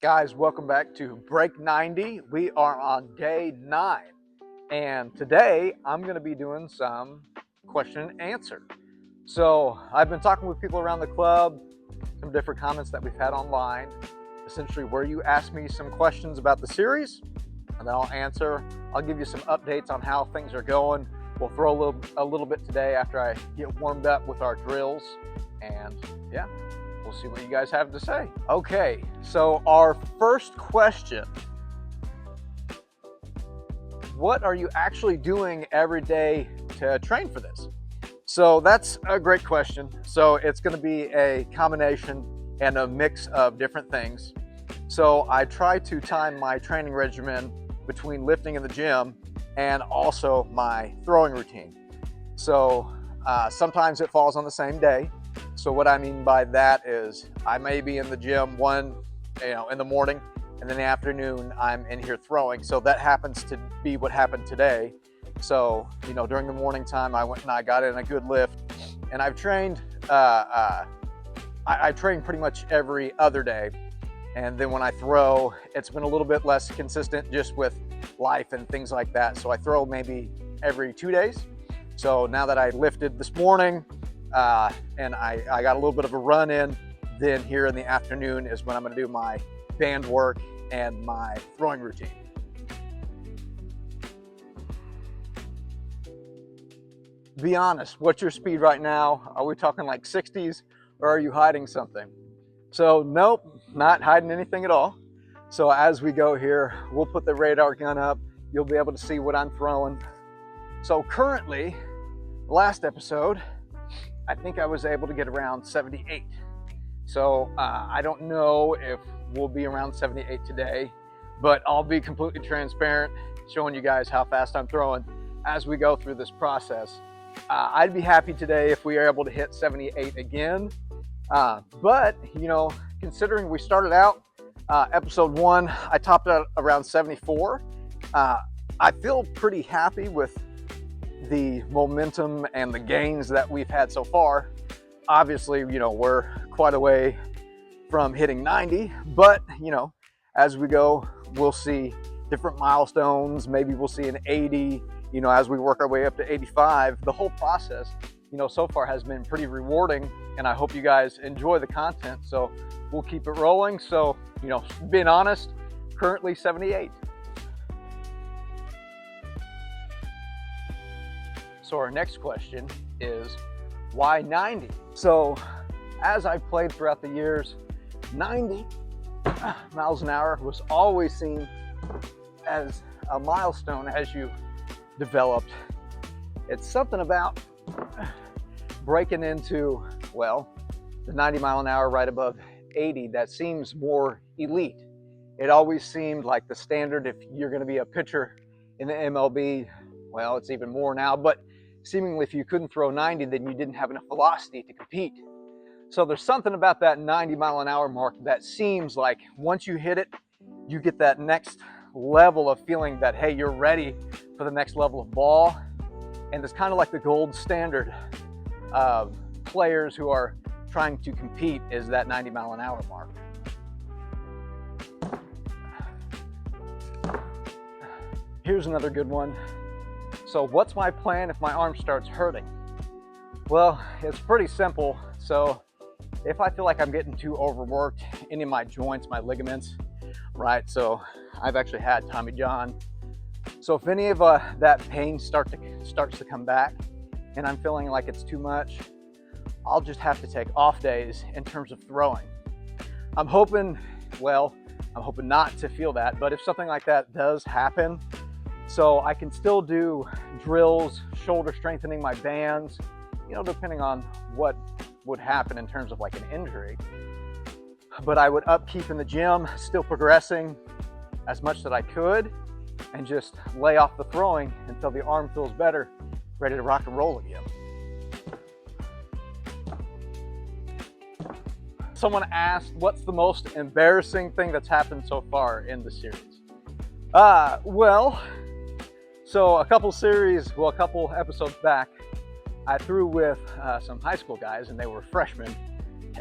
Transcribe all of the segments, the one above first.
Guys, welcome back to Break 90. We are on day 9, and today I'm going to be doing some question and answer. So I've been talking with people around the club, some different comments that we've had online, essentially where you ask me some questions about the series, and then I'll answer. I'll give you some updates on how things are going. We'll throw a little bit today after I get warmed up with our drills, and yeah. We'll see what you guys have to say. Okay, so our first question. What are you actually doing every day to train for this? So that's a great question. So it's going to be a combination and a mix of different things. So I try to time my training regimen between lifting in the gym and also my throwing routine. So sometimes it falls on the same day. So what I mean by that is I may be in the gym in the morning, and in the afternoon I'm in here throwing. So that happens to be what happened today. So, during the morning time, I went and I got in a good lift, and I've trained, I train pretty much every other day. And then when I throw, it's been a little bit less consistent just with life and things like that. So I throw maybe every 2 days. So now that I lifted this morning, and I got a little bit of a run in, then here in the afternoon is when I'm going to do my band work and my throwing routine. Be honest, what's your speed right now? Are we talking like 60s, or are you hiding something? So nope, not hiding anything at all. So as we go here, we'll put the radar gun up. You'll be able to see what I'm throwing. So currently, last episode, I think I was able to get around 78. So I don't know if we'll be around 78 today, but I'll be completely transparent, showing you guys how fast I'm throwing as we go through this process. I'd be happy today if we are able to hit 78 again. But, considering we started out episode 1, I topped out around 74. I feel pretty happy with the momentum and the gains that we've had so far. Obviously, we're quite a way from hitting 90, but as we go, we'll see different milestones. Maybe we'll see an 80, as we work our way up to 85. The whole process, so far has been pretty rewarding, and I hope you guys enjoy the content. So we'll keep it rolling. So, being honest, currently 78. So our next question is, why 90? So as I played throughout the years, 90 miles an hour was always seen as a milestone as you developed. It's something about breaking into, the 90 mile an hour right above 80 that seems more elite. It always seemed like the standard if you're going to be a pitcher in the MLB. Well, it's even more now, but seemingly if you couldn't throw 90, then you didn't have enough velocity to compete. So there's something about that 90 mile an hour mark that seems like once you hit it, you get that next level of feeling that, hey, you're ready for the next level of ball. And it's kind of like the gold standard of players who are trying to compete is that 90 mile an hour mark. Here's another good one. So what's my plan if my arm starts hurting? Well, it's pretty simple. So if I feel like I'm getting too overworked, any of my joints, my ligaments, right? So I've actually had Tommy John. So if any of that pain starts to come back and I'm feeling like it's too much, I'll just have to take off days in terms of throwing. I'm hoping not to feel that, but if something like that does happen, so I can still do drills, shoulder strengthening my bands, depending on what would happen in terms of like an injury. But I would upkeep in the gym, still progressing as much that I could, and just lay off the throwing until the arm feels better, ready to rock and roll again. Someone asked, what's the most embarrassing thing that's happened so far in the series? So a couple episodes back, I threw with some high school guys, and they were freshmen,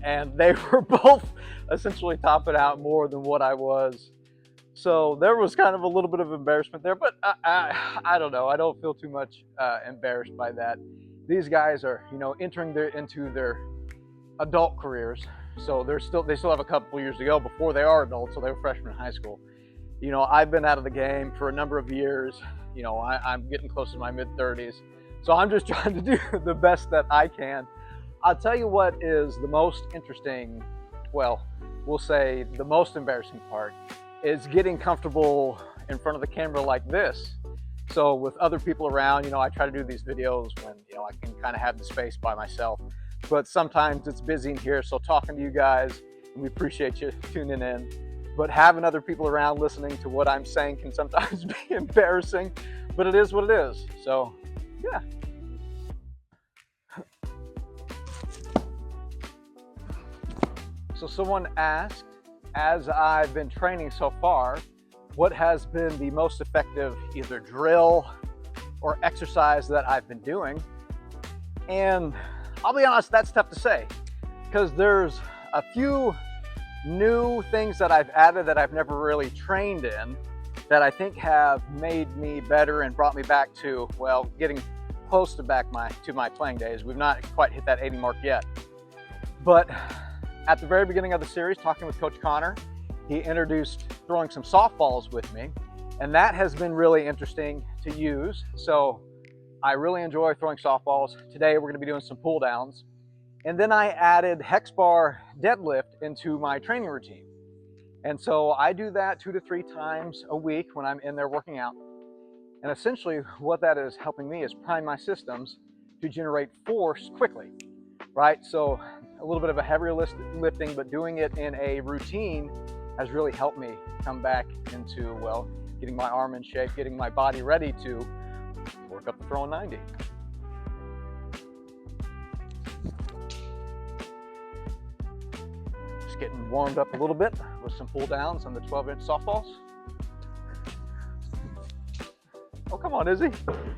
and they were both essentially topping out more than what I was. So there was kind of a little bit of embarrassment there, but I don't know. I don't feel too much embarrassed by that. These guys are, you know, entering into their adult careers, so they still have a couple years to go before they are adults. So they were freshmen in high school. You know, I've been out of the game for a number of years. You know, I'm getting close to my mid-30s, so I'm just trying to do the best that I can. I'll tell you what is the most interesting, well, we'll say the most embarrassing part, is getting comfortable in front of the camera like this. So with other people around, you know, I try to do these videos when, you know, I can kind of have the space by myself, but sometimes it's busy in here. So talking to you guys, and we appreciate you tuning in, but having other people around listening to what I'm saying can sometimes be embarrassing, but it is what it is. So yeah. So someone asked, as I've been training so far, what has been the most effective either drill or exercise that I've been doing? And I'll be honest, that's tough to say, because there's a few new things that I've added that I've never really trained in that I think have made me better and brought me back to, well, getting close to my playing days. We've not quite hit that 80 mark yet. But at the very beginning of the series, talking with Coach Connor, he introduced throwing some softballs with me, and that has been really interesting to use. So I really enjoy throwing softballs. Today we're going to be doing some pull downs. And then I added hex bar deadlift into my training routine. And so I do that 2 to 3 times a week when I'm in there working out. And essentially what that is helping me is prime my systems to generate force quickly, right? So a little bit of a heavier lifting, but doing it in a routine has really helped me come back into, well, getting my arm in shape, getting my body ready to work up the throwing 90. Just getting warmed up a little bit with some pull downs on the 12-inch softballs. Oh, come on, Izzy.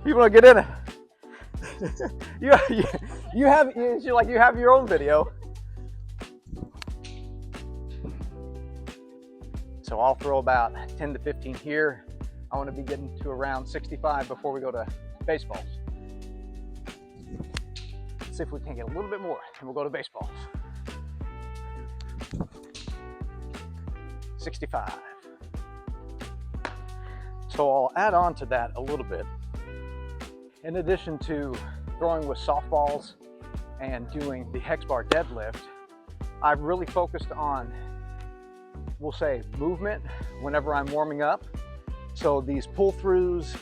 You want to get in it? you have your own video. So I'll throw about 10 to 15 here. I want to be getting to around 65 before we go to baseballs. Let's see if we can get a little bit more, and we'll go to baseballs. 65. So I'll add on to that a little bit. In addition to throwing with softballs and doing the hex bar deadlift, I've really focused on, we'll say, movement whenever I'm warming up. So these pull throughs,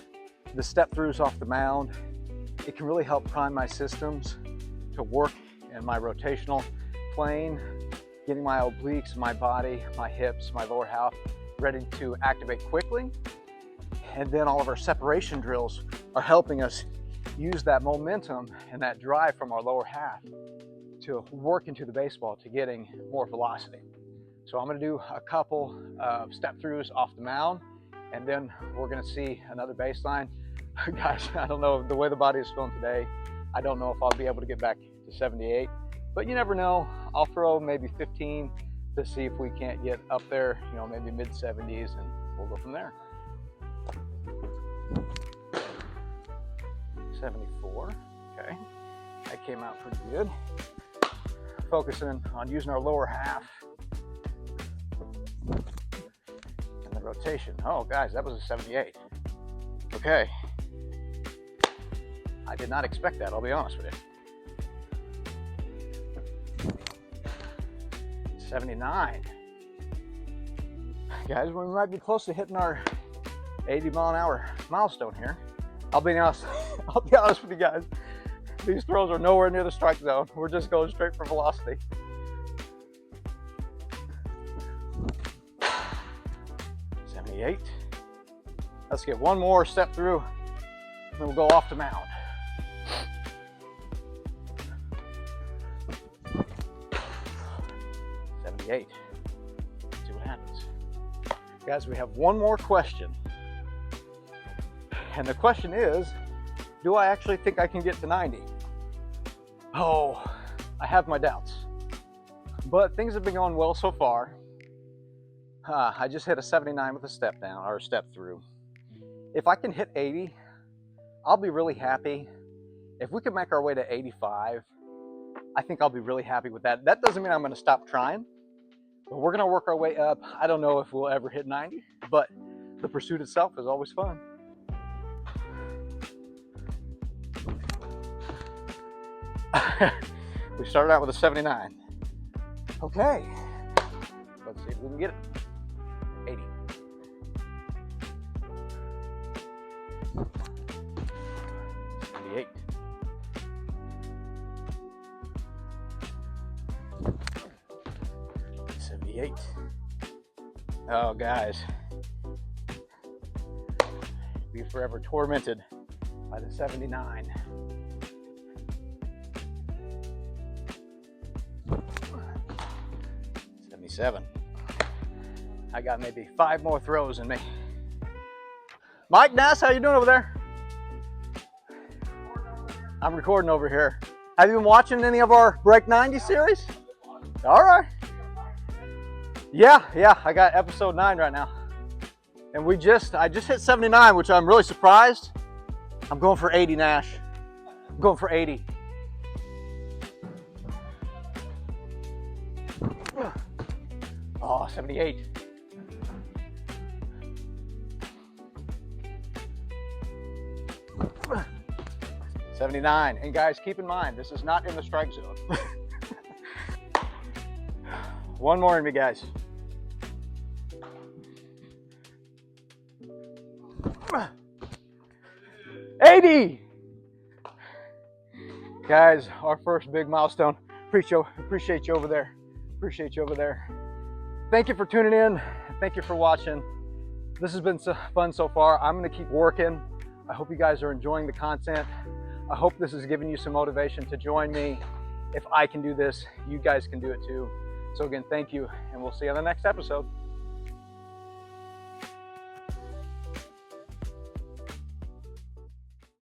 the step throughs off the mound, it can really help prime my systems to work in my rotational plane, getting my obliques, my body, my hips, my lower half ready to activate quickly. And then all of our separation drills are helping us use that momentum and that drive from our lower half to work into the baseball to getting more velocity. So I'm going to do a couple of step throughs off the mound, and then we're going to see another baseline. Guys, I don't know, the way the body is feeling today, I don't know if I'll be able to get back to 78, but you never know. I'll throw maybe 15 to see if we can't get up there, you know, maybe mid 70s, and we'll go from there. 74, okay, that came out pretty good. Focusing on using our lower half and the rotation. Oh guys, that was a 78. Okay, I did not expect that, I'll be honest with you. 79. Guys, we might be close to hitting our 80 mile an hour milestone here. I'll be honest with you guys. These throws are nowhere near the strike zone. We're just going straight for velocity. 78. Let's get one more step through, and then we'll go off the mound. 78. Let's see what happens. Guys, we have one more question. And the question is, do I actually think I can get to 90? Oh, I have my doubts. But things have been going well so far. I just hit a 79 with a step down, or a step through. If I can hit 80, I'll be really happy. If we can make our way to 85, I think I'll be really happy with that. That doesn't mean I'm going to stop trying, but we're going to work our way up. I don't know if we'll ever hit 90, but the pursuit itself is always fun. We started out with a 79. Okay, let's see if we can get it. 80. 78. 78. Oh, guys, be forever tormented by the 79. 77. I got maybe 5 more throws in me. Mike, Nass, how you doing over there? I'm recording over here. Have you been watching any of our Break 90 series? All right. Yeah, I got episode 9 right now. And I just hit 79, which I'm really surprised. I'm going for 80, Nash. I'm going for 80. Oh, 78. 79. And guys, keep in mind, this is not in the strike zone. One more in me, guys. $80. Guys, our first big milestone. Appreciate you over there. Appreciate you over there. Thank you for tuning in. Thank you for watching. This has been so fun so far. I'm going to keep working. I hope you guys are enjoying the content. I hope this has given you some motivation to join me. If I can do this, you guys can do it too. So again, thank you, and we'll see you on the next episode.